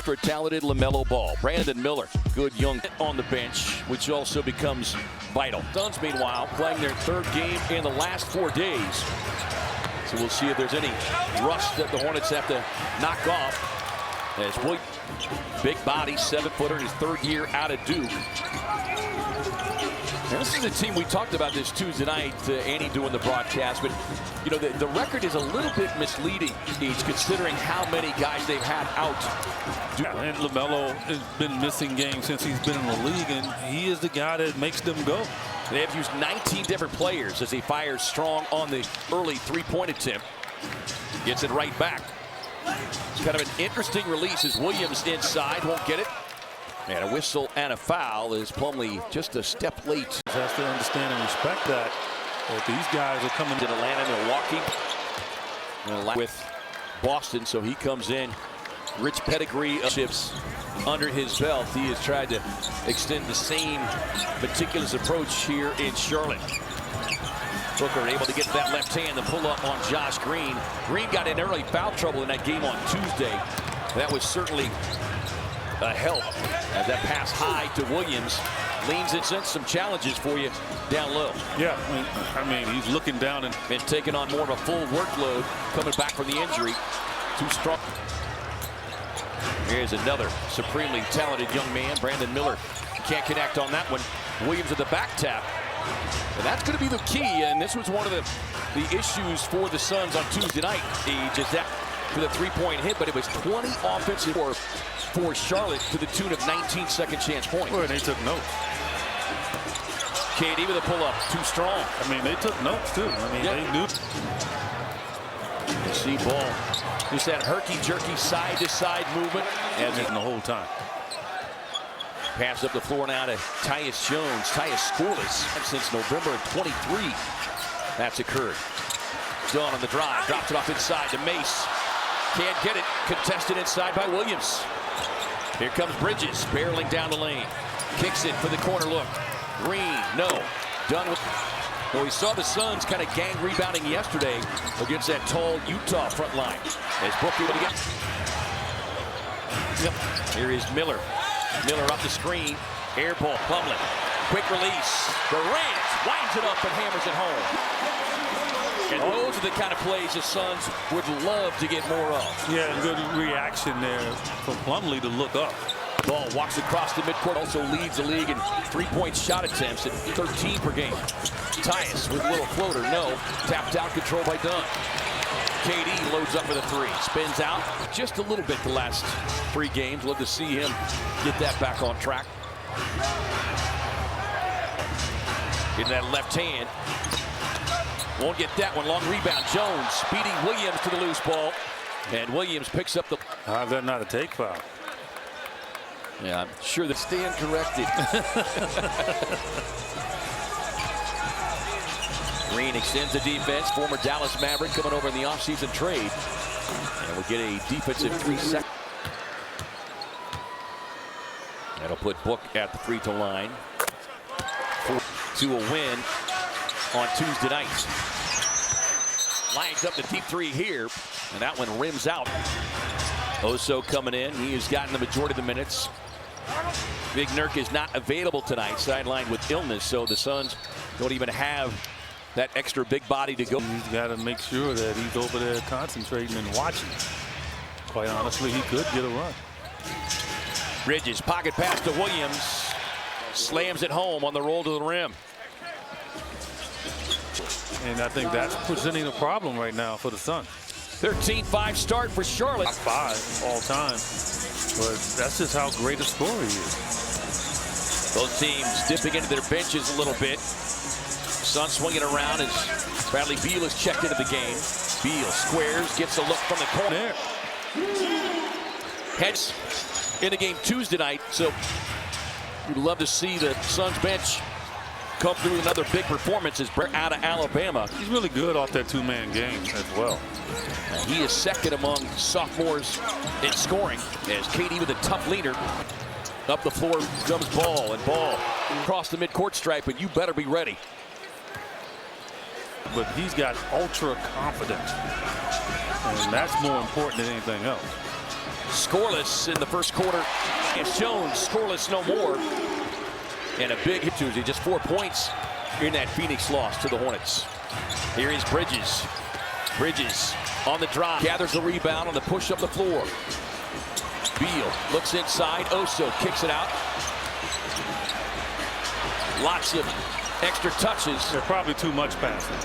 for talented LaMelo Ball. Brandon Miller, good young on the bench, which also becomes vital. Suns, meanwhile, playing their third game in the last 4 days. So we'll see if there's any rust that the Hornets have to knock off. As Williams, big body, 7-footer, his third year out of Duke. And this is a team, we talked about this Tuesday night, Annie doing the broadcast, but you know, the record is a little bit misleading, considering how many guys they've had out. And LaMelo has been missing games since he's been in the league, and he is the guy that makes them go. They have used 19 different players as he fires strong on the early three-point attempt. Gets it right back. It's kind of an interesting release as Williams inside, won't get it. And a whistle and a foul is Plumlee just a step late. Has to understand and respect that these guys are coming in Atlanta, Milwaukee, with Boston, so he comes in. Rich pedigree of chips under his belt. He has tried to extend the same meticulous approach here in Charlotte. Booker able to get that left hand and pull up on Josh Green. Green got in early foul trouble in that game on Tuesday. That was certainly a help as that pass high to Williams leans and sends some challenges for you down low. Yeah, I mean he's looking down and taking on more of a full workload coming back from the injury. Too strong. Here's another supremely talented young man, Brandon Miller. Can't connect on that one. Williams at the back tap. And that's going to be the key, and this was one of the issues for the Suns on Tuesday night. He just with a three-point hit, but it was 20 offensive for Charlotte to the tune of 19 second chance points. Boy, they took notes. KD with a pull-up, too strong. I mean, they took notes too. I mean, they knew. You see Ball, just that herky-jerky side-to-side movement, and the whole time. Pass up the floor now to Tyus Jones. Tyus scoreless since November of 23. That's occurred. Dunn on the drive, drops it off inside to Mace. Can't get it. Contested inside by Williams. Here comes Bridges, barreling down the lane. Kicks it for the corner look. Green, no. Dunn with. Well, we saw the Suns kind of gang rebounding yesterday against that tall Utah front line. As Booker able to get. Yep. Here is Miller. Miller up the screen. Air ball. Plumlee. Quick release. Durant winds it up and hammers it home. And those are the kind of plays the Suns would love to get more of. Yeah, good reaction there for Plumlee to look up. Ball walks across the midcourt, also leads the league in three-point shot attempts at 13 per game. Tyus with a little floater, no. Tapped out, control by Dunn. KD loads up with a three, spins out just a little bit the last 3 games. Love to see him get that back on track. In that left hand. Won't get that one. Long rebound. Jones speeding Williams to the loose ball. And Williams picks up the. How's that not a take foul? Yeah, I'm sure they stand corrected. Green extends the defense. Former Dallas Maverick coming over in the offseason trade. And we'll get a defensive 3 second. That'll put Book at the free throw line. To a win on Tuesday night. Lines up the deep three here, and that one rims out. Oso coming in. He has gotten the majority of the minutes. Big Nurk is not available tonight, sidelined with illness, so the Suns don't even have that extra big body to go. He's got to make sure that he's over there concentrating and watching. Quite honestly, he could get a run. Bridges, pocket pass to Williams. Slams it home on the roll to the rim. And I think that's presenting a problem right now for the Suns. 13-5 start for Charlotte. 5 all time. But that's just how great a scorer he is. Both teams dipping into their benches a little bit. Suns swinging around as Bradley Beal is checked into the game. Beal squares, gets a look from the corner. Heads in the game Tuesday night, so you'd love to see the Suns bench come through another big performance as Brett out of Alabama. He's really good off that 2-man game as well. He is second among sophomores in scoring as KD with a tough leader. Up the floor comes Ball, and Ball across the midcourt stripe, and you better be ready. But he's got ultra confidence, and that's more important than anything else. Scoreless in the first quarter. It's Jones scoreless no more. And a big hit Tuesday, just 4 points in that Phoenix loss to the Hornets. Here is Bridges. Bridges on the drive, gathers the rebound on the push up the floor. Beal looks inside. Oso kicks it out. Lots of extra touches. There's probably too much passing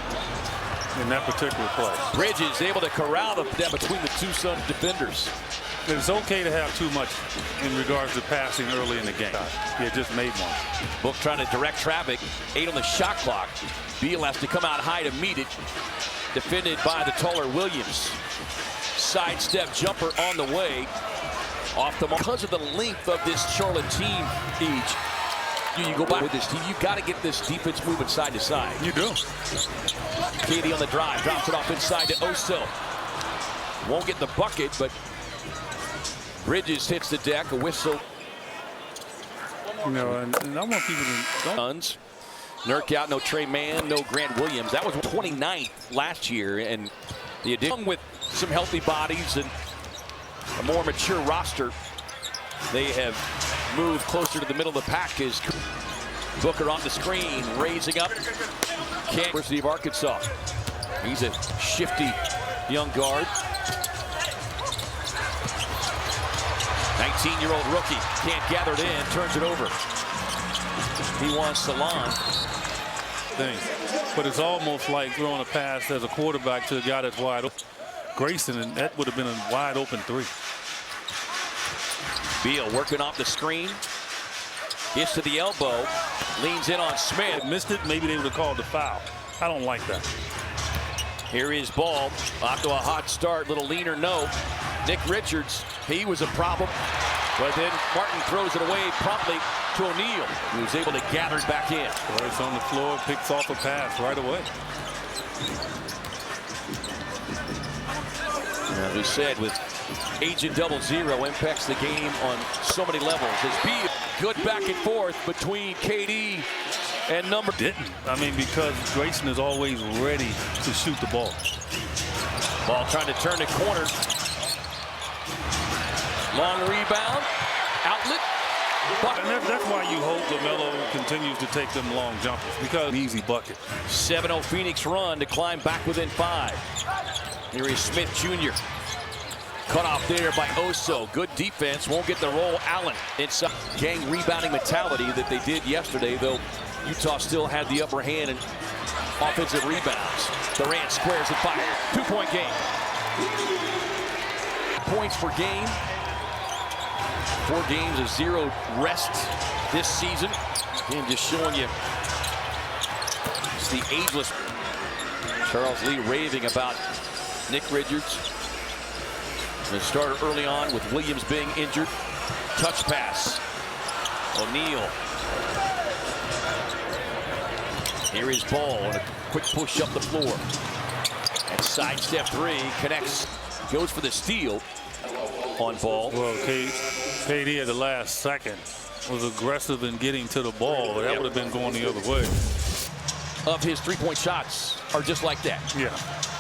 in that particular play. Bridges able to corral them between the two Sun defenders. It's okay to have too much in regards to passing early in the game. He just made one. Book trying to direct traffic. 8 on the shot clock. Beal has to come out high to meet it. Defended by the taller Williams. Sidestep jumper on the way. Off the mark. Because of the length of this Charlotte team, you go back with this team, you've got to get this defense moving side to side. You do. KD on the drive, drops it off inside to Oso. Won't get the bucket, but Bridges hits the deck, a whistle. You know, and I want people to don't. Nurk out, no Trey Mann, no Grant Williams. That was 29th last year, and the addition with some healthy bodies and a more mature roster, they have moved closer to the middle of the pack. As Booker on the screen, raising up. University of Arkansas. He's a shifty young guard. 19-year-old rookie can't gather it in, turns it over. He wants Salon. But it's almost like throwing a pass as a quarterback to a guy that's wide open. Grayson, and that would have been a wide open three. Beal working off the screen. Gets to the elbow. Leans in on Smith. Missed it, maybe they would have called the foul. I don't like that. Here is Ball. Off to a hot start. Little leaner, no. Nick Richards, he was a problem. But then Martin throws it away promptly to O'Neal, who was able to gather it back in. It's on the floor, picks off a pass right away. As we said, with Agent 00 impacts the game on so many levels. As Beal, good back and forth between KD and number. Didn't. I mean, because Grayson is always ready to shoot the ball. Ball trying to turn the corner. Long rebound. Outlet. And that's why you hope LaMelo continues to take them long jumpers, because easy bucket. 7-0 Phoenix run to climb back within 5. Here is Smith Jr. Cut off there by Oso. Good defense. Won't get the roll. Allen. It's a gang rebounding mentality that they did yesterday, though Utah still had the upper hand in offensive rebounds. Durant squares and fires. 2-point game. Points per game. 4 games of 0 rest this season. Again, just showing you it's the ageless. Charles Lee raving about Nick Richards. The starter early on with Williams being injured. Touch pass. O'Neal. Here is Ball on a quick push up the floor. And sidestep 3 connects. Goes for the steal on Ball. Well, KD at the last second was aggressive in getting to the ball. That would have been going the other way. Of his 3-point shots are just like that. Yeah.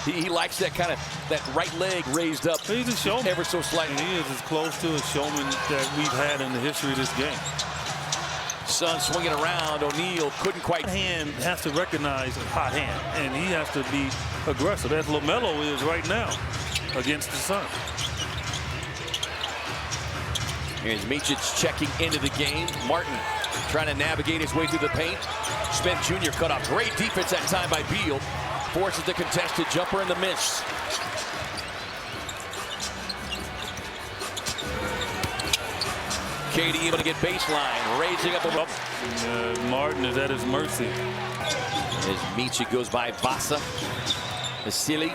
He likes that kind of, that right leg raised up. He's a showman. Ever so slightly. And he is as close to a showman that we've had in the history of this game. Sun swinging around. O'Neal couldn't quite. Hand has to recognize a hot hand, and he has to be aggressive, as LaMelo is right now against the Sun. Here's Micic checking into the game. Martin trying to navigate his way through the paint. Smith Jr. cut off. Great defense that time by Beal. Forces the contested jumper and the miss. KD able to get baseline, raising up above. Martin is at his mercy. As Micic goes by Vasa. Vasily.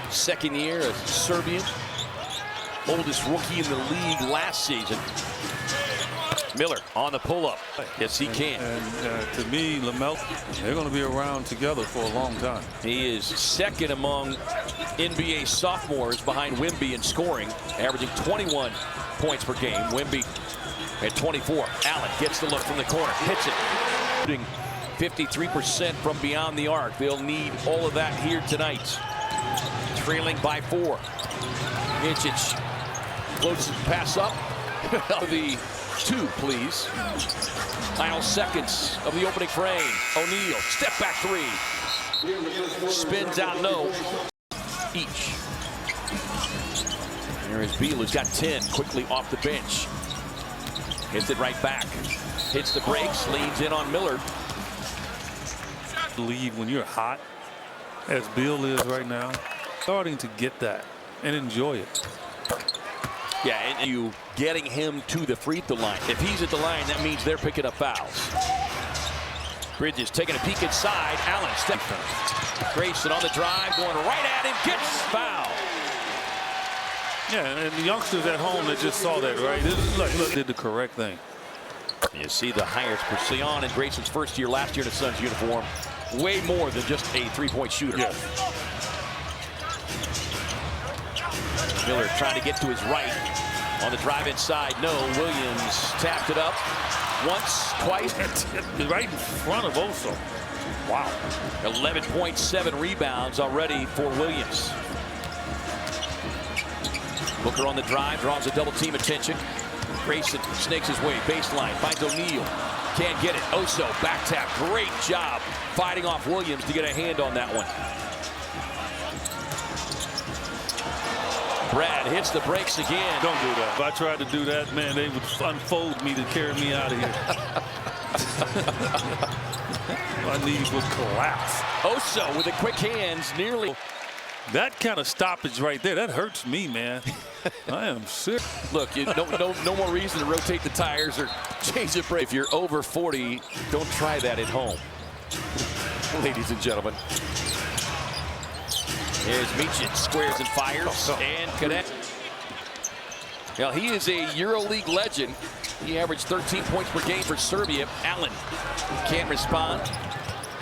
Second year, a Serbian. Oldest rookie in the league last season. Miller on the pull-up. Yes, he can. And to me, LaMelo, they're going to be around together for a long time. He is second among NBA sophomores behind Wemby in scoring, averaging 21 points per game. Wemby at 24. Allen gets the look from the corner, hits it. 53% from beyond the arc. They'll need all of that here tonight. Trailing by 4. Micic Floats the pass up. The 2, please. Final seconds of the opening frame. O'Neal, step back 3. Spins out, no. Each. There is Beal, who's got 10, quickly off the bench. Hits it right back. Hits the brakes, leans in on Miller. Lead when you're hot, as Beal is right now, starting to get that and enjoy it. Yeah, and you getting him to the free throw line. If he's at the line, that means they're picking up fouls. Bridges taking a peek inside. Allen steps. Grayson on the drive, going right at him, gets fouled. Yeah, and the youngsters at home that just saw that, right? This is like, look, did the correct thing. You see the hires for Sion in Grayson's first year last year in the Suns uniform. Way more than just a three-point shooter. Yeah. Miller trying to get to his right. On the drive inside, no. Williams tapped it up. Once, twice. Right in front of Oso. Wow. 11.7 rebounds already for Williams. Booker on the drive, draws a double team attention. Grayson snakes his way, baseline, finds O'Neal. Can't get it. Oso, back tap. Great job fighting off Williams to get a hand on that one. Brad hits the brakes again. Don't do that. If I tried to do that, man, they would unfold me to carry me out of here. My knees would collapse. Oso with the quick hands, nearly. That kind of stoppage right there, that hurts me, man. I am sick. Look, no more reason to rotate the tires or change the brake. If you're over 40, don't try that at home. Ladies and gentlemen. Here's Micic, squares and fires, and connect. Now, he is a EuroLeague legend. He averaged 13 points per game for Serbia. Allen can't respond.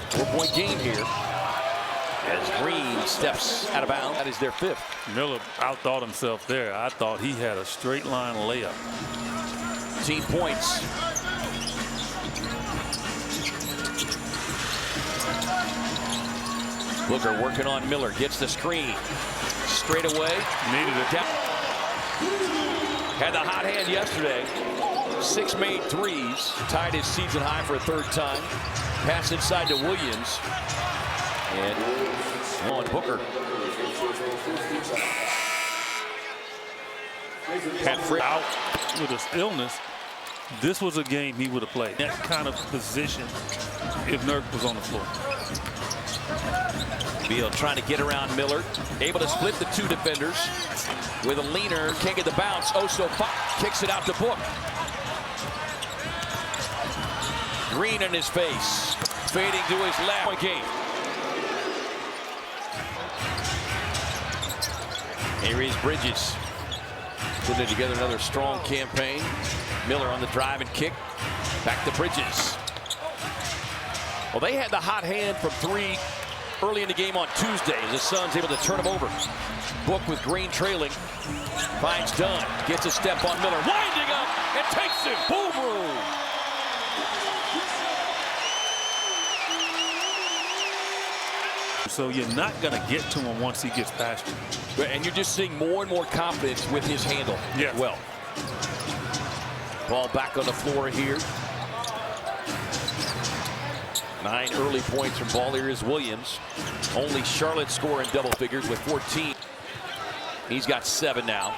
4-point game here. As Green steps out of bounds. That is their 5th. Miller outthought himself there. I thought he had a straight line layup. 15 points. Booker working on Miller. Gets the screen. Straight away. Needed it. Had the hot hand yesterday. 6 made threes. Tied his season high for a 3rd time. Pass inside to Williams. And on Booker. Pat Frick out with his illness. This was a game he would have played. That kind of position if Nurk was on the floor. Beal trying to get around Miller. Able to split the 2 defenders. With a leaner. Can't get the bounce. Oso kicks it out to Book. Green in his face. Fading to his left. Point game. Here is Bridges. Putting together another strong campaign. Miller on the drive and kick. Back to Bridges. Well, they had the hot hand from 3 early in the game on Tuesday. The Suns able to turn him over. Book with Green trailing. Finds Dunn. Gets a step on Miller. Winding up and takes him. Boom room. So you're not going to get to him once he gets past you. And you're just seeing more and more confidence with his handle. Yeah. Well. Ball back on the floor here. 9 early points from ball. Here is Williams. Only Charlotte score in double figures with 14. He's got 7 now.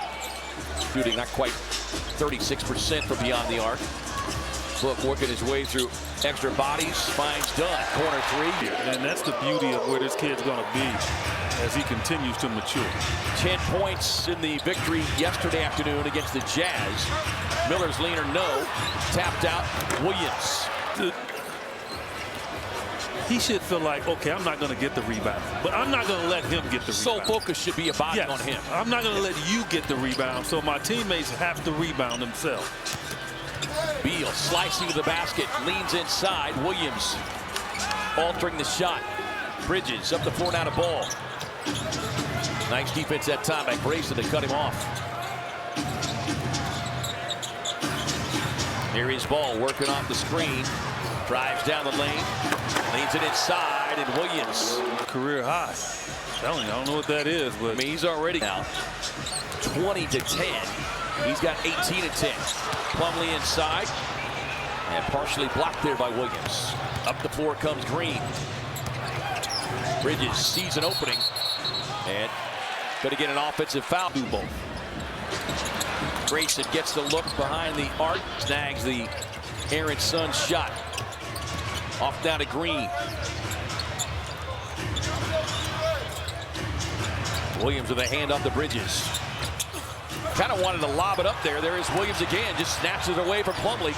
Shooting not quite 36% from beyond the arc. Book working his way through extra bodies. Finds Dunn. Corner 3. And that's the beauty of where this kid's going to be as he continues to mature. 10 points in the victory yesterday afternoon against the Jazz. Miller's leaner, no. Tapped out. Williams. He should feel like, okay, I'm not going to get the rebound, but I'm not going to let him get the rebound. Sole focus should be about on him. I'm not going to let you get the rebound, so my teammates have to rebound themselves. Beal slicing to the basket, leans inside. Williams altering the shot. Bridges up the floor now to Ball. Nice defense that time by Grayson to cut him off. Here is Ball working off the screen. Drives down the lane. Leads it inside, and Williams. Career high. I don't know what that is, but I mean, he's already now 20 to 10. He's got 18 and 10. Plumlee inside. And partially blocked there by Williams. Up the floor comes Green. Bridges sees an opening. And going to get an offensive foul. Grayson gets the look behind the arc. Snags the Aaron Sun shot. Off down to Green. Williams with a hand off the Bridges. Kind of wanted to lob it up there. There is Williams again. Just snatches it away from Plumlee.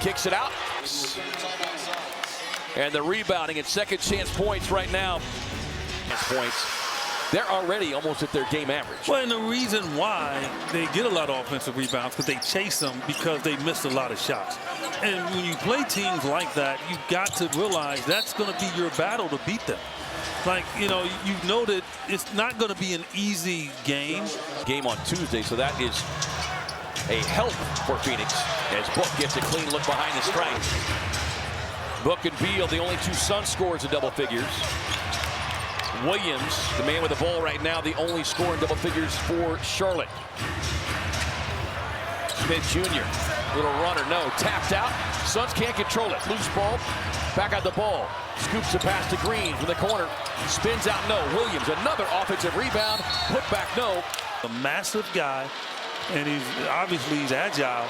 Kicks it out. And the rebounding and second chance points right now. Points. They're already almost at their game average. Well, and the reason why they get a lot of offensive rebounds because they chase them because they miss a lot of shots. And when you play teams like that, you've got to realize that's going to be your battle to beat them. Like, you know that it's not going to be an easy game. Game on Tuesday, so that is a help for Phoenix as Book gets a clean look behind the stripe. Book and Beal, the only two Suns scorers in double figures. Williams, the man with the ball right now, the only scorer in double figures for Charlotte. Smith Jr., little runner, no, tapped out. Suns can't control it. Loose ball, back out the ball. Scoops the pass to Green from the corner. Spins out, no. Williams, another offensive rebound. Put back, no. A massive guy, and he's agile.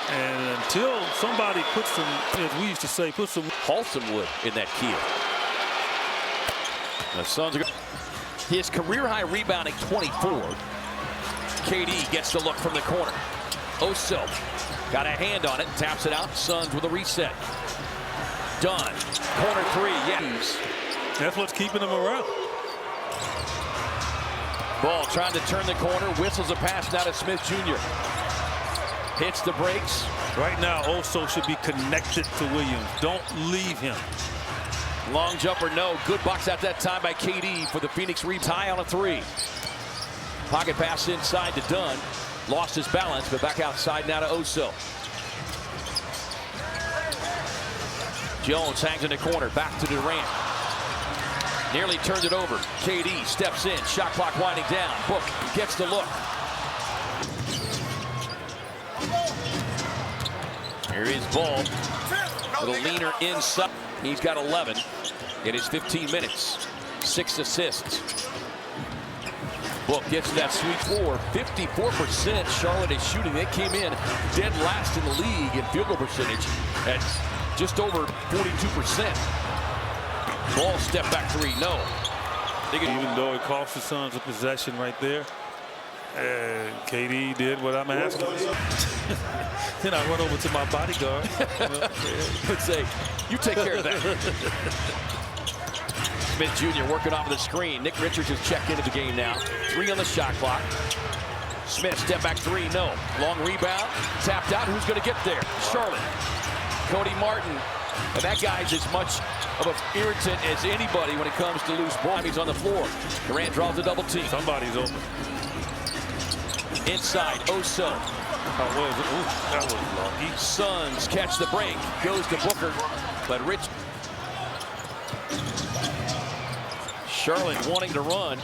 And until somebody puts some, as we used to say, put some Halston wood in that keel. The Suns are his career-high rebounding 24. KD gets the look from the corner. Oso got a hand on it, taps it out. Suns with a reset. Done. Corner three, yes. That's what's keeping them around. Ball trying to turn the corner. Whistles a pass now to Smith Jr. Hits the brakes. Right now, Oso should be connected to Williams. Don't leave him. Long jumper, no. Good box at that time by KD for the Phoenix tie on a three. Pocket pass inside to Dunn. Lost his balance, but back outside now to Oso. Jones hangs in the corner, back to Durant. Nearly turned it over. KD steps in, shot clock winding down. Book gets the look. Here is Ball. A little leaner inside. He's got 11 in his 15 minutes. 6 assists. Book gets that sweet floor. 54% Charlotte is shooting. They came in dead last in the league in field goal percentage at just over 42%. Ball step back three, no. Even though it cost the Suns a possession right there, and KD did what I'm asking. Then I run over to my bodyguard. Would say, you take care of that. Smith Jr. working off of the screen. Nick Richards has checked into the game now. 3 on the shot clock. Smith step back three, no. Long rebound, tapped out. Who's going to get there? Charlotte. Cody Martin. And that guy's as much of an irritant as anybody when it comes to loose ball. He's on the floor. Durant draws the double team. Somebody's open. Inside, Oso. That was lucky. Suns catch the break. Goes to Booker, but Rich. Charlotte wanting to run.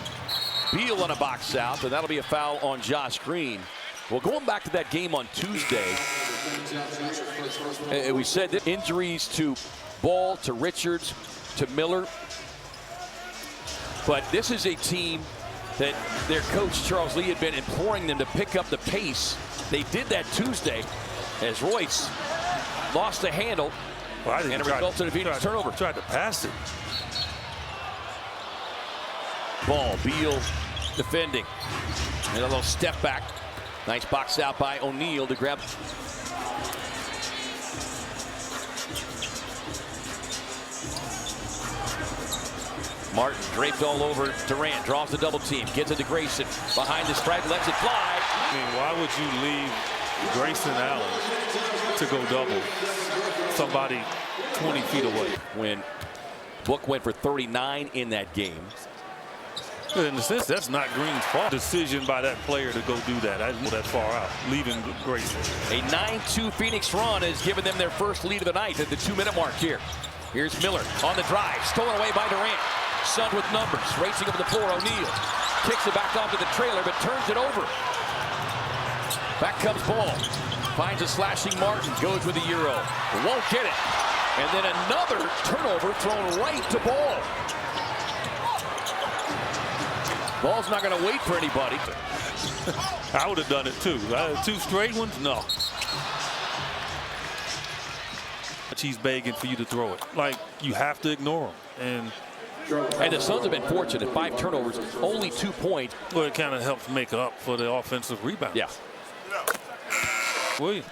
Beal on a box out, and that'll be a foul on Josh Green. Well, going back to that game on Tuesday, we said that injuries to Ball, to Richards, to Miller. But this is a team that their coach, Charles Lee, had been imploring them to pick up the pace. They did that Tuesday as Royce lost the handle, and it resulted in a Phoenix turnover. Tried to pass it. Ball, Beal defending. And a little step back. Nice box out by O'Neal to grab. Martin draped all over Durant, draws the double team, gets it to Grayson. Behind the stripe, lets it fly. I mean, why would you leave Grayson Allen to go double somebody 20 feet away? When Book went for 39 in that game. In a sense, that's not Green's fault. Decision by that player to go do that. I didn't go that far out, leaving Grayson. A 9-2 Phoenix run has given them their first lead of the night at the 2-minute mark here. Here's Miller on the drive, stolen away by Durant. Sun with numbers, racing up the floor. O'Neal kicks it back onto the trailer, but turns it over. Back comes Ball. Finds a slashing Martin. Goes with the Euro. Won't get it. And then another turnover thrown right to Ball. Ball's not going to wait for anybody. I would have done it too. 2 straight ones? No. He's begging for you to throw it. Like, you have to ignore him. And the Suns have been fortunate. 5 turnovers, only 2 points. Well, it kind of helps make up for the offensive rebound. Yeah. Williams.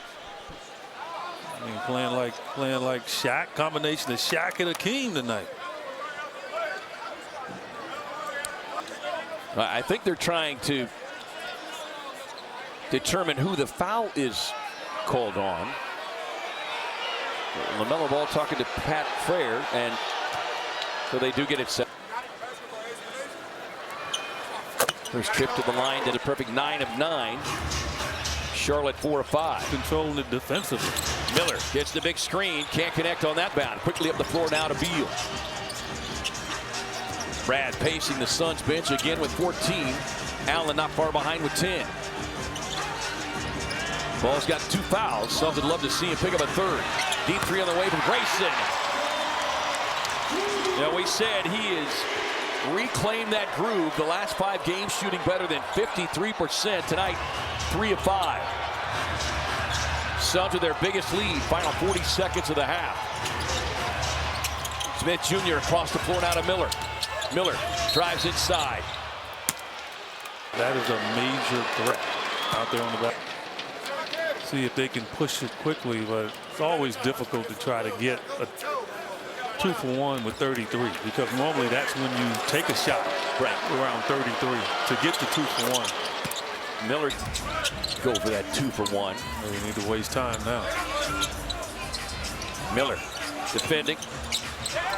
I mean, playing like Shaq. Combination of Shaq and Akeem tonight. I think they're trying to determine who the foul is called on. LaMelo Ball talking to Pat Frere, and so they do get it set. First trip to the line did a perfect 9 of 9. Charlotte 4 of 5. Controlling it defensively. Miller gets the big screen, can't connect on that bound. Quickly up the floor now to Beal. Brad pacing the Suns bench again with 14. Allen not far behind with 10. Ball's got 2 fouls. Suns would love to see him pick up a 3rd. Deep 3 on the way from Grayson. Now we said he is reclaimed that groove. The last 5 games shooting better than 53%. Tonight, 3 of 5. Suns with their biggest lead. Final 40 seconds of the half. Smith Jr. across the floor now to Miller. Miller drives inside. That is a major threat out there on the back. See if they can push it quickly, but it's always difficult to try to get a 2 for 1 with 33, because normally that's when you take a shot around 33 to get the 2 for 1. Miller go for that 2 for 1. They need to waste time now. Miller defending.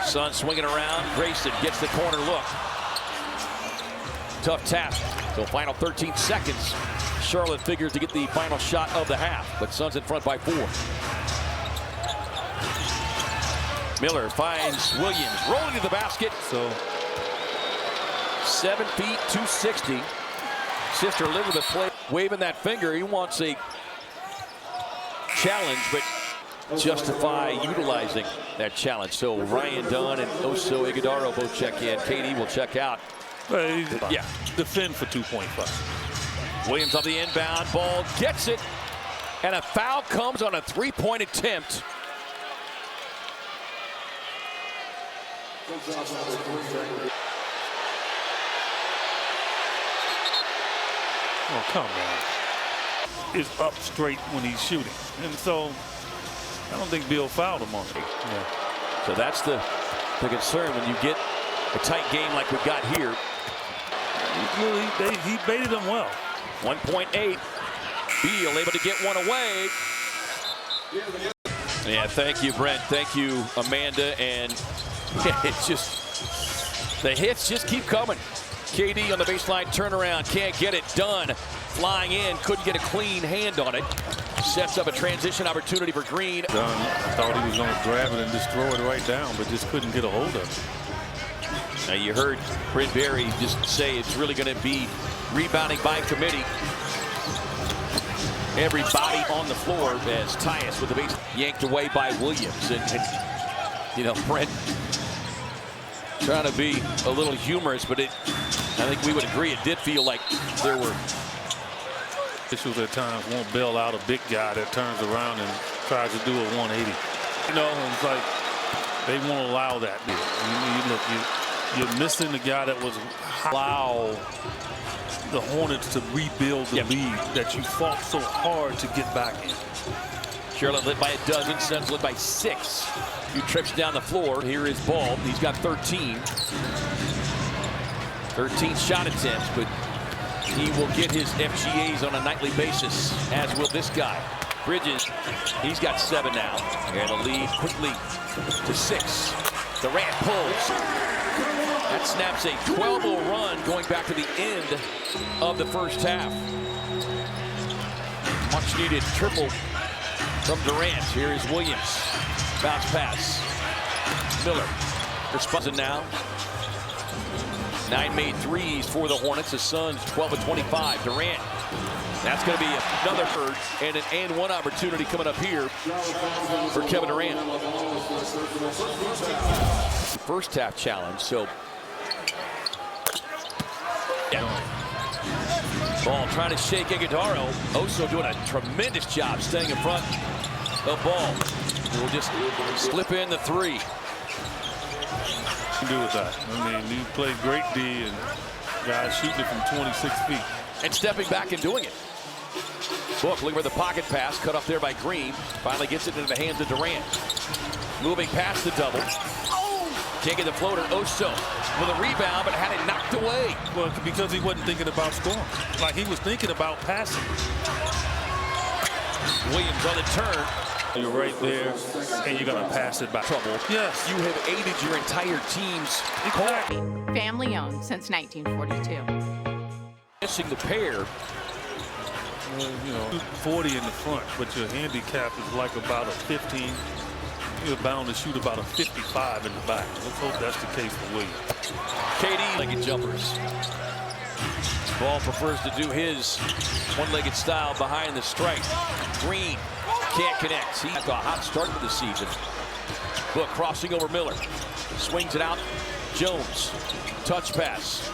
Sun swinging around. Grayson gets the corner look. Tough tap. So final 13 seconds. Charlotte figures to get the final shot of the half, but Suns in front by 4. Miller finds Williams rolling to the basket. So 7 feet, 260. Sister live with a play, waving that finger. He wants a challenge, but justify utilizing that challenge. So Ryan Dunn and Oso Iguodaro both check in. KD will check out. Yeah, defend for 2.5. Williams on the inbound. Ball gets it. And a foul comes on a 3-point attempt. Oh, come on. Is up straight when he's shooting. And so I don't think Bill fouled him on it. Yeah. So that's the concern when you get a tight game like we got here. He baited them well. 1.8. Beal able to get one away. Yeah, thank you, Brent. Thank you, Amanda. And it's just, the hits just keep coming. KD on the baseline turnaround, can't get it done. Flying in, couldn't get a clean hand on it. Sets up a transition opportunity for Green. Dunn, I thought he was going to grab it and just throw it right down, but just couldn't get a hold of it. Now you heard Brent Barry just say it's really going to be rebounding by committee. Everybody on the floor as Tyus with the base yanked away by Williams. And you know, Brent trying to be a little humorous, but I think we would agree it did feel like there were officials at times won't bail out a big guy that turns around and tries to do a 180. You know, it's like they won't allow that. You're missing the guy that was allow the Hornets to rebuild the lead that you fought so hard to get back in. Charlotte led by a dozen, Suns led by 6. 2 trips down the floor. Here is Ball. He's got 13. 13 shot attempts, but he will get his FGAs on a nightly basis, as will this guy. Bridges, he's got 7 now. And the lead quickly to 6. Durant pulls. That snaps a 12-0 run going back to the end of the first half. Much needed triple from Durant. Here is Williams. Bounce pass. Miller responds now. 9 made threes for the Hornets. The Suns 12 of 25. Durant. That's going to be another hurt and an and one opportunity coming up here for Kevin Durant. First half challenge. So Ball trying to shake Iguodaro. Oso doing a tremendous job staying in front of Ball. We'll just slip in the three. Do with that. I mean, you play great D and guys shooting it from 26 feet. And stepping back and doing it. Book looking for the pocket pass, cut off there by Green. Finally gets it into the hands of Durant. Moving past the double. Can't get the floater. Oso with a rebound, but had it knocked away. Well, because he wasn't thinking about scoring. Like he was thinking about passing. Williams on the turn. You're right there, and you're going to pass it back. Trouble. Yes. You have aided your entire team's Exactly. Family owned since 1942. missing the pair. You know, 40 in the front, but your handicap is like about a 15. You're bound to shoot about a 55 in the back. Let's hope that's the case for Williams. KD legged jumpers. Ball prefers to do his one-legged style behind the stripe. Green can't connect. He had a hot start to the season. Book crossing over Miller. Swings it out. Jones. Touch pass.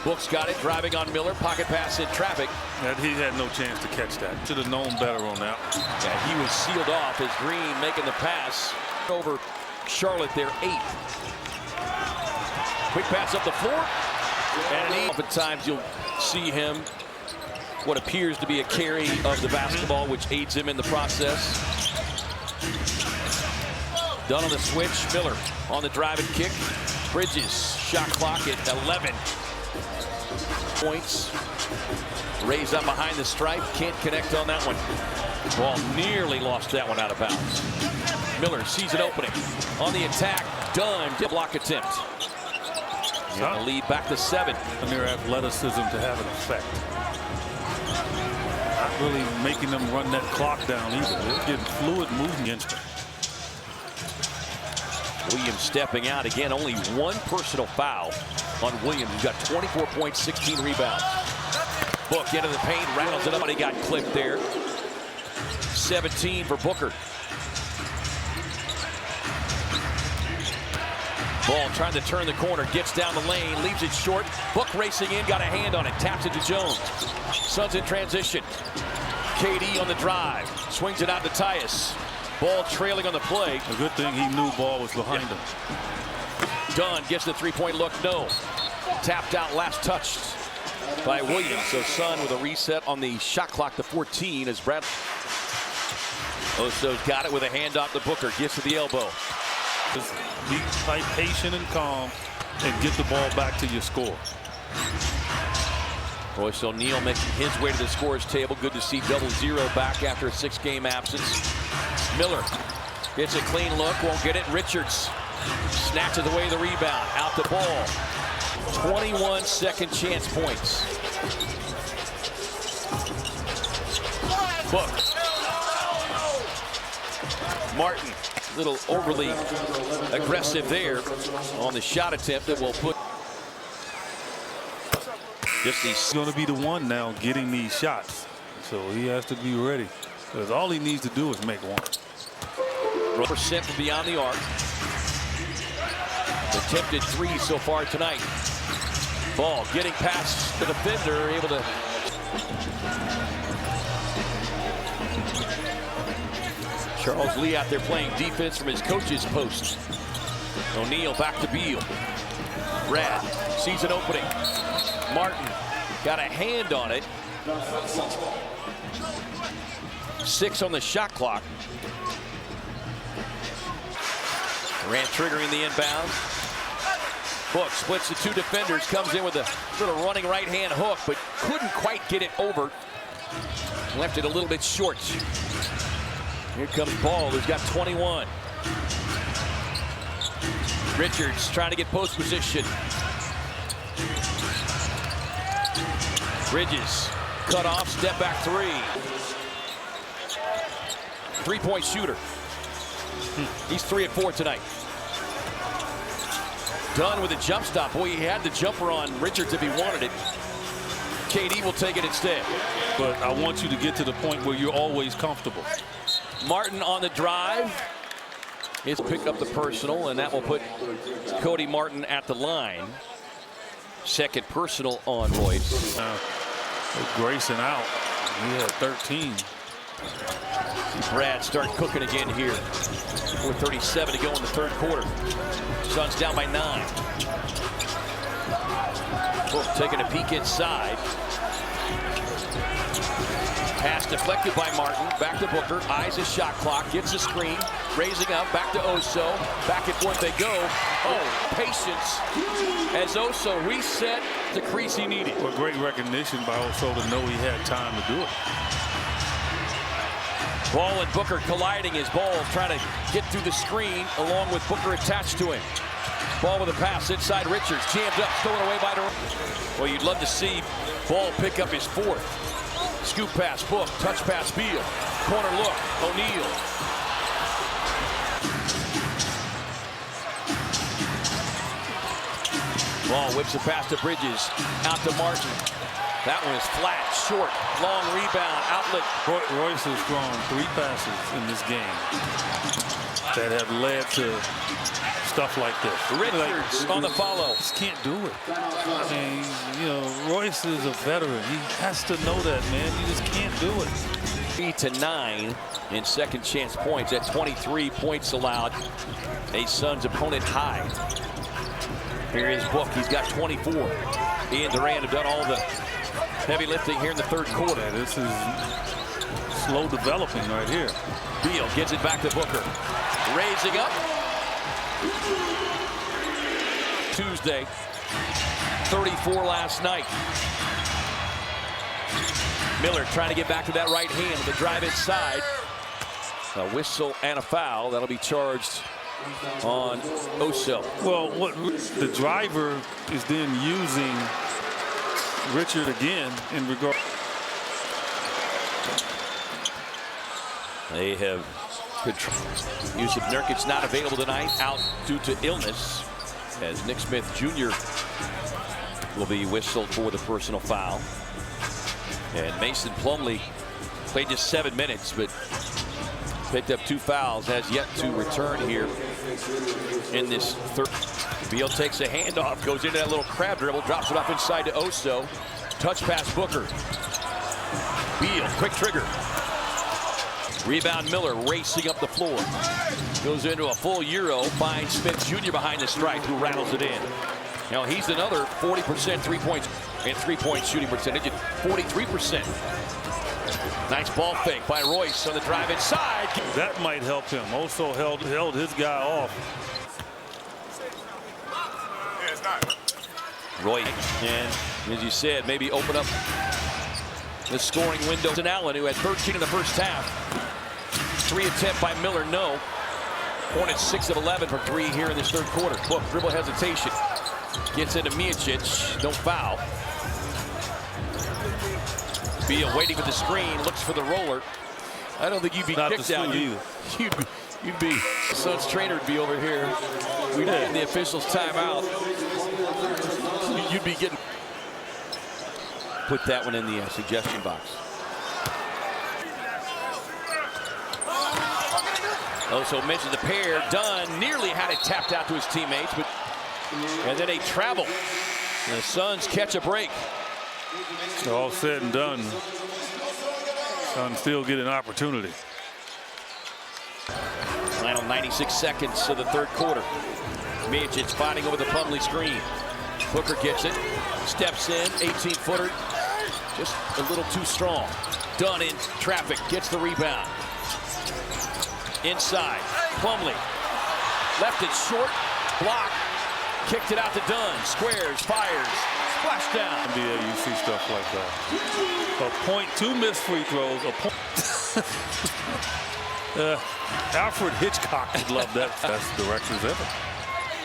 Book's got it. Driving on Miller. Pocket pass in traffic. And he had no chance to catch that. Should have known better on that. Yeah, he was sealed off as Green making the pass over Charlotte, their 8th. Quick pass up the floor. And oftentimes you'll see him what appears to be a carry of the basketball, which aids him in the process. Done on the switch. Miller on the drive and kick. Bridges. Shot clock at 11 points. Raised up behind the stripe. Can't connect on that one. Ball nearly lost that one out of bounds. Miller sees an opening. On the attack. Done. Block attempt. And the lead back to 7. And their athleticism to have an effect. Not really making them run that clock down either. They're getting fluid moving against them. Williams stepping out again. Only one personal foul on Williams. He's got 24 points, 16 rebounds. Book into the paint, rattles it up, but he got clipped there. 17 for Booker. Ball trying to turn the corner, gets down the lane, leaves it short. Book racing in, got a hand on it, taps it to Jones. Suns in transition. KD on the drive, swings it out to Tyus. Ball trailing on the play. A good thing he knew Ball was behind him. Dunn gets the three-point look, no. Tapped out, last touched by Williams. So Sun with a reset on the shot clock to 14 as Brad. Oso's got it with a handoff to Booker, gets to the elbow. Just be patient and calm and get the ball back to your score. Royce O'Neal making his way to the scorer's table. Good to see 0-0 back after a 6-game absence. Miller gets a clean look, won't get it. Richards snatches away the rebound, out the ball. 21 second chance points. Book. Martin, a little overly aggressive there on the shot attempt that will put. He's going to be the one now getting these shots. So he has to be ready. Because all he needs to do is make one. Percent from beyond the arc. Attempted 3 so far tonight. Ball getting past the defender, able to. Charles Lee out there playing defense from his coach's post. O'Neal back to Beal. Brad sees an opening. Martin got a hand on it. 6 on the shot clock. Durant triggering the inbound. Book splits the 2 defenders, comes in with a little running right hand hook, but couldn't quite get it over. Left it a little bit short. Here comes Ball, who's got 21. Richards trying to get post position. Bridges cut off, step back 3. 3-point shooter. He's 3 of 4 tonight. Dunn with a jump stop. Boy, he had the jumper on Richards if he wanted it. KD will take it instead. But I want you to get to the point where you're always comfortable. Martin on the drive. He's picked up the personal, and that will put Cody Martin at the line. Second personal on Royce. Grayson out. He had 13. Brad start cooking again here. 4:37 to go in the third quarter. Suns down by 9. Book taking a peek inside. Pass deflected by Martin. Back to Booker. Eyes his shot clock. Gets a screen. Raising up. Back to Oso. Back and forth they go. Oh, patience as Oso reset the crease he needed. Well, great recognition by Oso to know he had time to do it. Ball and Booker colliding as Ball trying to get through the screen along with Booker attached to him. Ball with a pass inside Richards. Jammed up. Stolen away by Durant. Well, you'd love to see Ball pick up his fourth. Scoop pass, Book, touch pass, Beal. Corner look, O'Neal. Ball whips a pass to Bridges, out to Martin. That one is flat, short, long rebound, outlet. Royce has thrown 3 passes in this game that have led to stuff like this. Richards on the follow. Just can't do it. I mean, you know, Royce is a veteran. He has to know that, man. You just can't do it. 3-9 in second chance points at 23 points allowed. A Suns opponent high. Here is Book. He's got 24. He and Durant have done all the heavy lifting here in the third quarter. Yeah, this is slow developing right here. Beal gets it back to Booker. Raising up. Tuesday, 34 last night. Miller trying to get back to that right hand with the drive inside. A whistle and a foul. That'll be charged on Oso. Well, what the driver is then using Richard again in regard. They have Yusuf Nurkic not available tonight, out due to illness, as Nick Smith Jr. will be whistled for the personal foul. And Mason Plumlee played just 7 minutes, but picked up 2 fouls, has yet to return here in this third. Beal takes a handoff, goes into that little crab dribble, drops it off inside to Oso. Touch pass Booker. Beal, quick trigger. Rebound Miller racing up the floor. Goes into a full Euro, finds Smith Jr. behind the stripe, who rattles it in. Now he's another 40% three-point shooting percentage at 43%. Nice ball fake by Royce on the drive inside. That might help him. Also held his guy off. Royce, and as you said, maybe open up the scoring window. And Allen, who had 13 in the first half. 3 attempt by Miller, no. Hornets 6 of 11 for 3 here in this third quarter. Book, dribble hesitation. Gets into Mijicic, no foul. Beal waiting for the screen, looks for the roller. I don't think you'd be kicked out. You'd be, Suns trainer would be over here. We'd be getting the officials timeout. You'd be getting. Put that one in the suggestion box. Also mentioned the pair. Dunn nearly had it tapped out to his teammates, but and then they travel. And the Suns catch a break. All said and done, Suns still get an opportunity. Final 96 seconds of the third quarter. Mijicic fighting over the Plumlee screen. Booker gets it, steps in, 18-footer, just a little too strong. Dunn in traffic, gets the rebound. Inside, Plumlee, left it short, block, kicked it out to Dunn, squares, fires, splash down. NBA, you see stuff like that. A point, 2 missed free throws, a point. Alfred Hitchcock would love that. Best directors ever.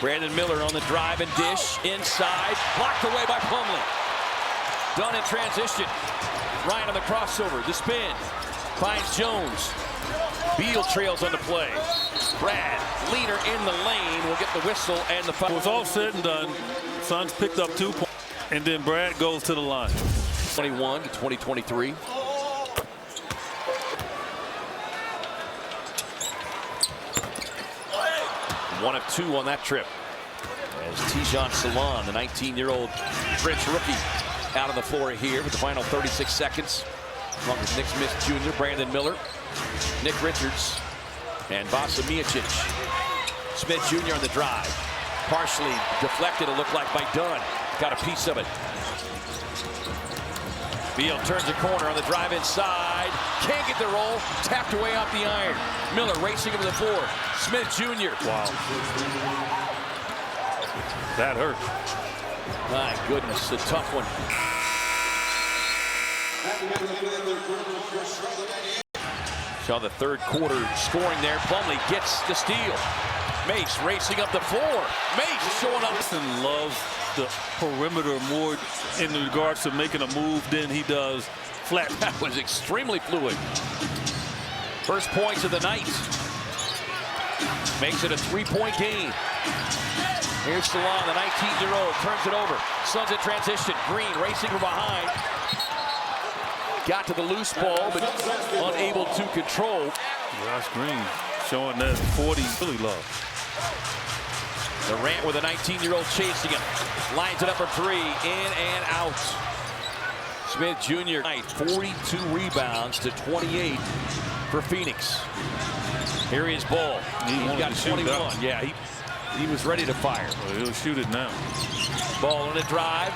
Brandon Miller on the drive and dish, inside, blocked away by Plumlee. Dunn in transition. Ryan on the crossover, the spin, finds Jones. Beal trails on the play. Brad, leader in the lane, will get the whistle and the foul. It was all said and done. Suns picked up 2 points, and then Brad goes to the line. 21 to 2023. One of 2 on that trip. As Tijan Salon, the 19-year-old French rookie, out on the floor here with the final 36 seconds. Along with Nick Smith Jr., Brandon Miller, Nick Richards, and Vasa Mijicic. Smith Jr. on the drive. Partially deflected, it looked like, by Dunn. Got a piece of it. Beal turns the corner on the drive inside. Can't get the roll. Tapped away off the iron. Miller racing him to the floor. Smith Jr. Wow. That hurt. My goodness, a tough one. Saw the third quarter scoring there. Plumlee gets the steal. Mace racing up the floor. Mace showing up. Wilson loves the perimeter more in regards to making a move than he does flat. That was extremely fluid. First points of the night. Makes it a 3-point game. Here's Salon, the 19-year-old, turns it over. Suns in transition. Green racing from behind. Got to the loose ball, but unable to control. Josh Green showing that 40 really love. Durant with a 19-year-old chasing him. Lines it up for 3, in and out. Smith Jr. 42 rebounds to 28 for Phoenix. Here is Ball. He's got 21. Yeah, he was ready to fire. Well, he'll shoot it now. Ball on a drive.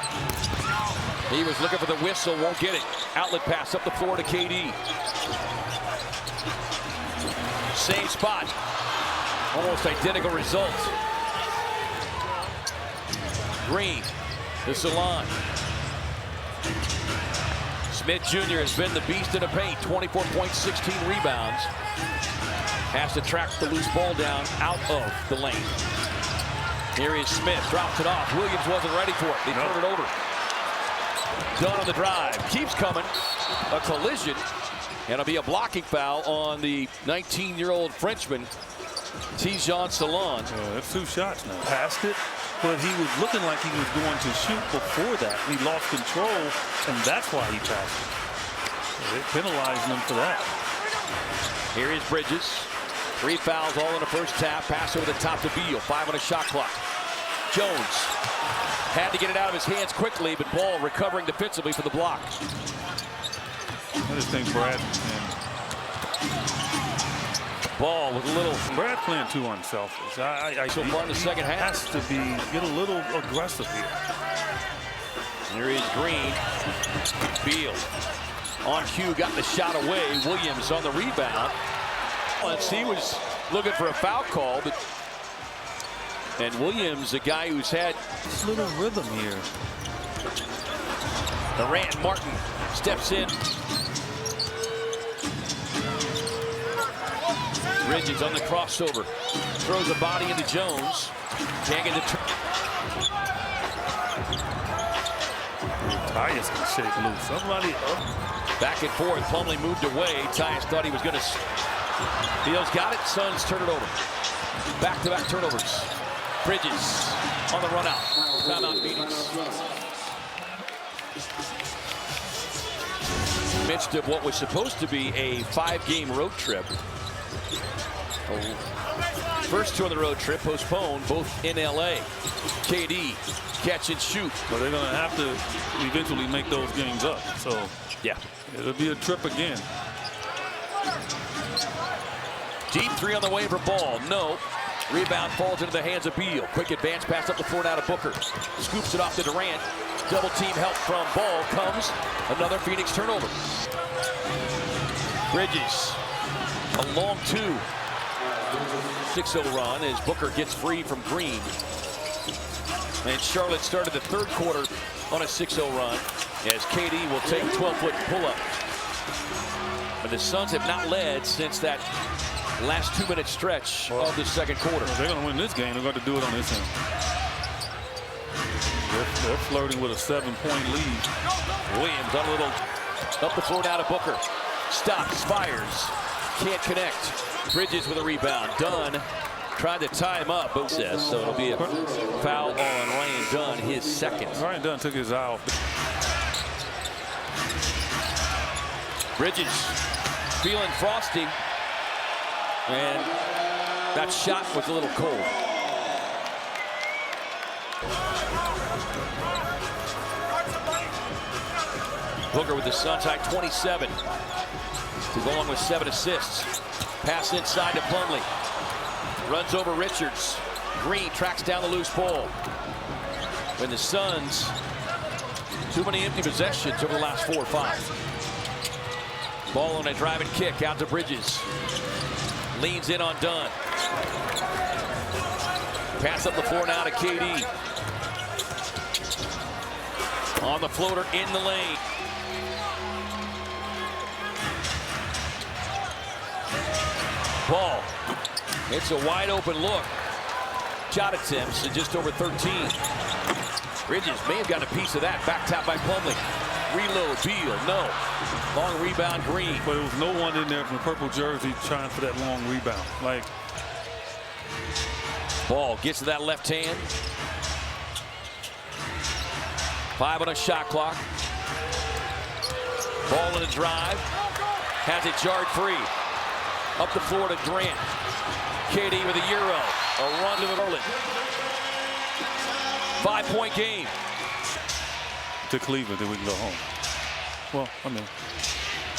He was looking for the whistle, won't get it. Outlet pass up the floor to KD. Same spot. Almost identical results. Green to Salon. Smith Jr. has been the beast in the paint. 24 points, 16 rebounds. Has to track the loose ball down out of the lane. Here is Smith, drops it off. Williams wasn't ready for it. They turn it over. Dunn on the drive, keeps coming. A collision, and it'll be a blocking foul on the 19-year-old Frenchman, Tijan Salon. That's 2 shots now. Passed it, but he was looking like he was going to shoot before that. He lost control, and that's why he passed it. They're penalizing him for that. Here is Bridges. 3 fouls all in the first half. Pass over the top to Beal. 5 on a shot clock. Jones had to get it out of his hands quickly, but Ball recovering defensively for the block. I just think Brad Ball with a little. Brad playing too unselfish. So far in the second half. Has to get a little aggressive here. There is Green. Beal on cue, got the shot away. Williams on the rebound. He was looking for a foul call, but Williams, a guy who's had this little rhythm here. Durant, Martin steps in. Bridges on the crossover, throws a body into Jones. Can't get the turn. Tyus can shake loose. Somebody up. Back and forth. Plumlee moved away. Tyus thought he was going to. Beal's got it. Suns turn it over. Back-to-back turnovers. Bridges on the run out. Timeout Phoenix. Midst of what was supposed to be a 5-game road trip. First 2 on the road trip postponed, both in LA. KD catch and shoot. But they're going to have to eventually make those games up. So yeah, it'll be a trip again. Deep 3 on the way for Ball. No. Rebound falls into the hands of Beal. Quick advance pass up the floor now to Booker. Scoops it off to Durant. Double team help from Ball comes. Another Phoenix turnover. Bridges. A long 2. 6-0 run as Booker gets free from Green. And Charlotte started the third quarter on a 6-0 run as KD will take 12-foot pull-up. But the Suns have not led since that last 2-minute stretch of the second quarter. They're going to win this game. They're going to do it on this end. They're flirting with a 7-point lead. Williams on a little up the floor now to Booker. Stops, fires. can't connect. Bridges with a rebound. Dunn tried to tie him up, but says so. It'll be a foul on Ryan Dunn, his second. Ryan Dunn took his eye off. Bridges feeling frosty, and that shot was a little cold. Booker with the Suns high 27 to go on with 7 assists. Pass inside to Plumlee. Runs over Richards. Green tracks down the loose ball. When the Suns, too many empty possessions over the last 4 or 5. Ball on a driving kick out to Bridges. Leans in on Dunn. Pass up the floor now to KD. On the floater in the lane. Ball. It's a wide open look. Shot attempts to just over 13. Bridges may have gotten a piece of that. Back tap by Plumlee. Reload, Beal, no. Long rebound, Green. But there was no one in there from the purple jersey trying for that long rebound. Like, Ball gets to that left hand. 5 on a shot clock. Ball in a drive. Has it jarred free. Up the floor to Grant. KD with a euro. A run to the Berlin. 5-point game. to Cleveland, then we can go home. Well, I mean,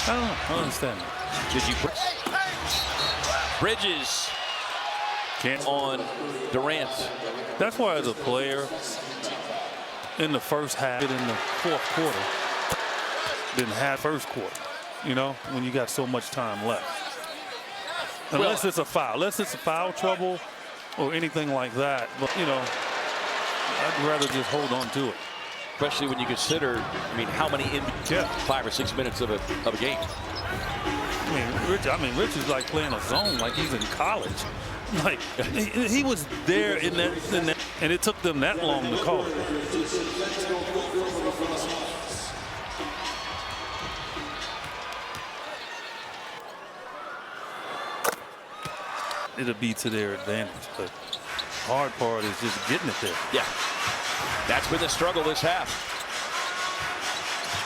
I don't know. I don't understand that. Did you? Bridges Can't. On Durant. That's why, as a player, in the first half, in the fourth quarter, than half first quarter. You know, when you got so much time left. Unless it's a foul. Unless it's a foul trouble or anything like that. But, you know, I'd rather just hold on to it. Especially when you consider, I mean, how many in 5 or 6 minutes of a game. I mean, Rich is like playing a zone like he's in college. Like, he was there in that, and it took them that long to call it. It'll be to their advantage, but hard part is just getting it there. Yeah, that's been the struggle this half.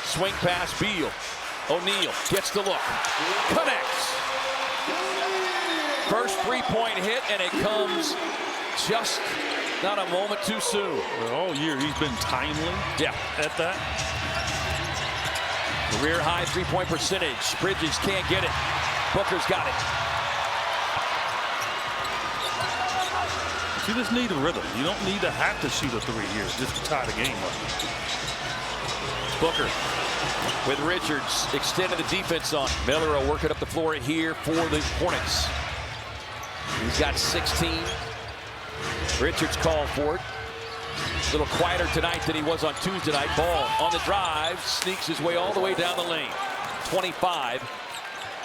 Swing pass, Beal. O'Neal gets the look, connects. First three-point hit, and it comes just not a moment too soon. Well, all year he's been timely. At that. Career high three-point percentage. Bridges can't get it. Booker's got it. You just need a rhythm. You don't need to have to shoot a three here just to tie the game up. Booker with Richards extended the defense on. Miller will work it up the floor here for the Hornets. He's got 16. Richards called for it. A little quieter tonight than he was on Tuesday night. Ball on the drive, sneaks his way all the way down the lane. 25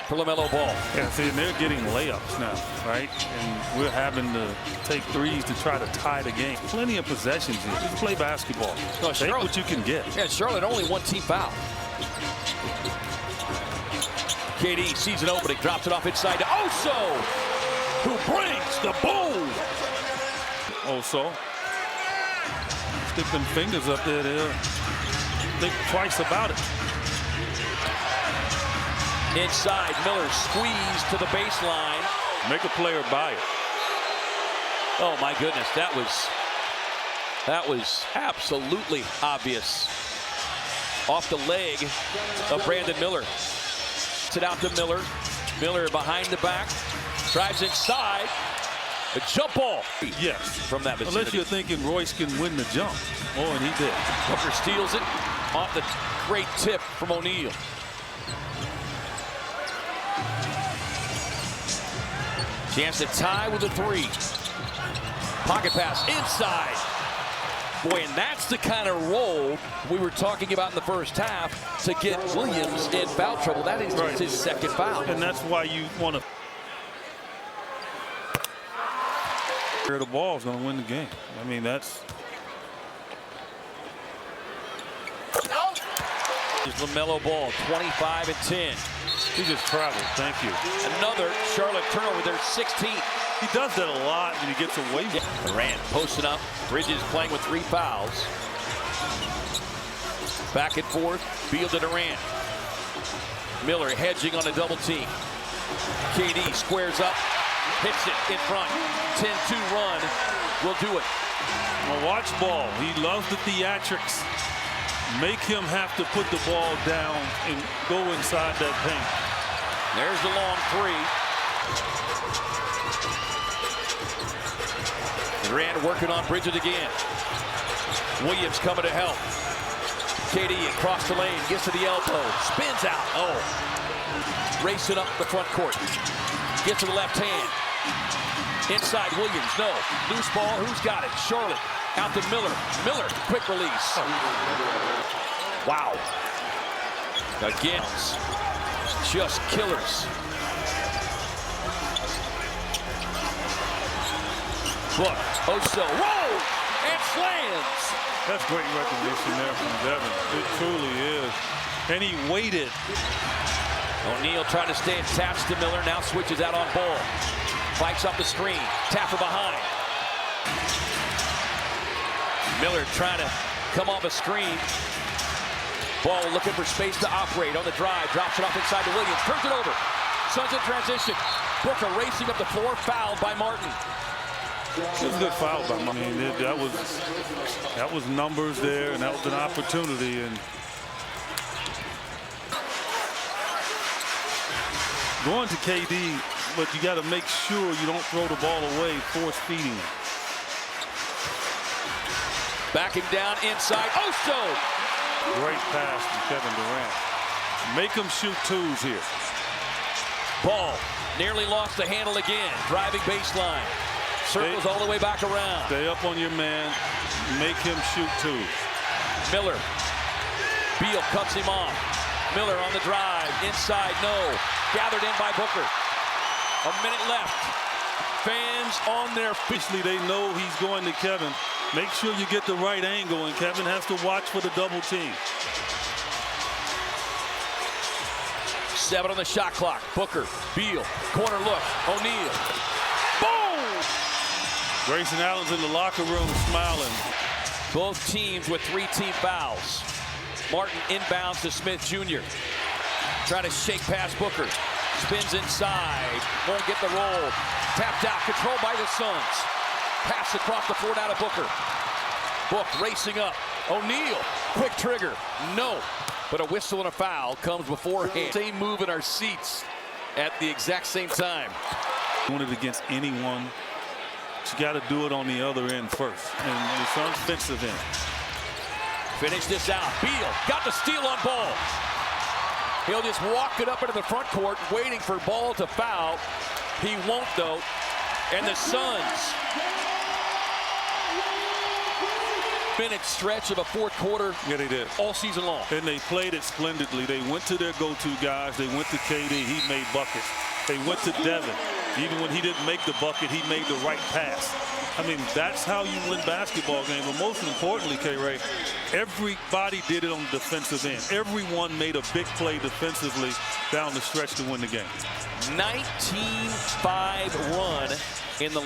for LaMelo Ball. Yeah, see, and they're getting layups now, right? And we're having to take threes to try to tie the game. Plenty of possessions here. Just play basketball. No, take what you can get. Yeah, Charlotte only one team foul. KD sees an opening, drops it off inside to Oso, who brings the boom. Oso. Stick them fingers up there. They'll think twice about it. Inside, Miller squeezed to the baseline. Make a player buy it. Oh my goodness, that was absolutely obvious. Off the leg of Brandon Miller. Sit out to Miller. Miller behind the back. Drives inside. A jump ball. Yes. From that vicinity. Unless you're thinking Royce can win the jump. Oh, and he did. Booker steals it off the great tip from O'Neal. Chance to tie with a three. Pocket pass inside. Boy, and that's the kind of role we were talking about in the first half to get Williams in foul trouble. That is just his second foul. And that's why you want to. The ball is going to win the game. I mean, that's. LaMelo Ball, 25 and 10. He just traveled. Thank you. Another Charlotte turnover, their 16th. He does that a lot when he gets away with it. Durant posting up. Bridges playing with 3 fouls. Back and forth. Beal to Durant. Miller hedging on a double team. KD squares up. Hits it in front. 10-2 run will do it. Well, watch Ball. He loves the theatrics. Make him have to put the ball down and go inside that paint. There's the long 3. Durant working on Bridges again. Williams coming to help. KD across the lane, gets to the elbow, spins out. Oh, racing up the front court. Gets to the left hand. Inside Williams, no. Loose ball, who's got it? Charlotte out to Miller. Miller, quick release. Wow. Again, just killers. Book, Oso, roll, and slams. That's great recognition there from Devin. It truly is. And he waited. O'Neal trying to stay attached to Miller, now switches out on Ball. Fights up the screen, Tapper behind. Miller trying to come off a screen. Ball looking for space to operate on the drive, drops it off inside to Williams, turns it over. Suns in transition. Booker racing up the floor, fouled by Martin. It was a good foul by Martin. I mean, that was numbers there, and that was an opportunity. And going to KD, but you got to make sure you don't throw the ball away, force feeding it. Backing down inside, Oso! Great pass from Kevin Durant. Make him shoot 2s here. Ball nearly lost the handle again, driving baseline. Circles all the way back around. Stay up on your man, make him shoot 2s. Miller, Beal cuts him off. Miller on the drive, inside, no. Gathered in by Booker. A minute left. Fans on their feet. They know he's going to Kevin. Make sure you get the right angle, and Kevin has to watch for the double team. 7 on the shot clock. Booker, Beal, corner look, O'Neal. Boom! Grayson Allen's in the locker room smiling. Both teams with 3 team fouls. Martin inbounds to Smith Jr. Trying to shake past Booker. Spins inside. Won't get the roll. Tapped out. Controlled by the Suns. Pass across the floor down to Booker. Book racing up. O'Neal. Quick trigger. No. But a whistle and a foul comes beforehand. Same move in our seats at the exact same time. Doing it against anyone. But you got to do it on the other end first. And the Suns defensive end. Finish this out. Beal got the steal on Ball. He'll just walk it up into the front court, waiting for Ball to foul. He won't, though. And the Suns. Minute stretch of a fourth quarter. Yeah, they did. All season long. And they played it splendidly. They went to their go-to guys. They went to KD. He made buckets. They went to Devin. Even when he didn't make the bucket, he made the right pass. I mean, that's how you win basketball games. But most importantly, K-Ray, everybody did it on the defensive end. Everyone made a big play defensively down the stretch to win the game. 19-5 run in the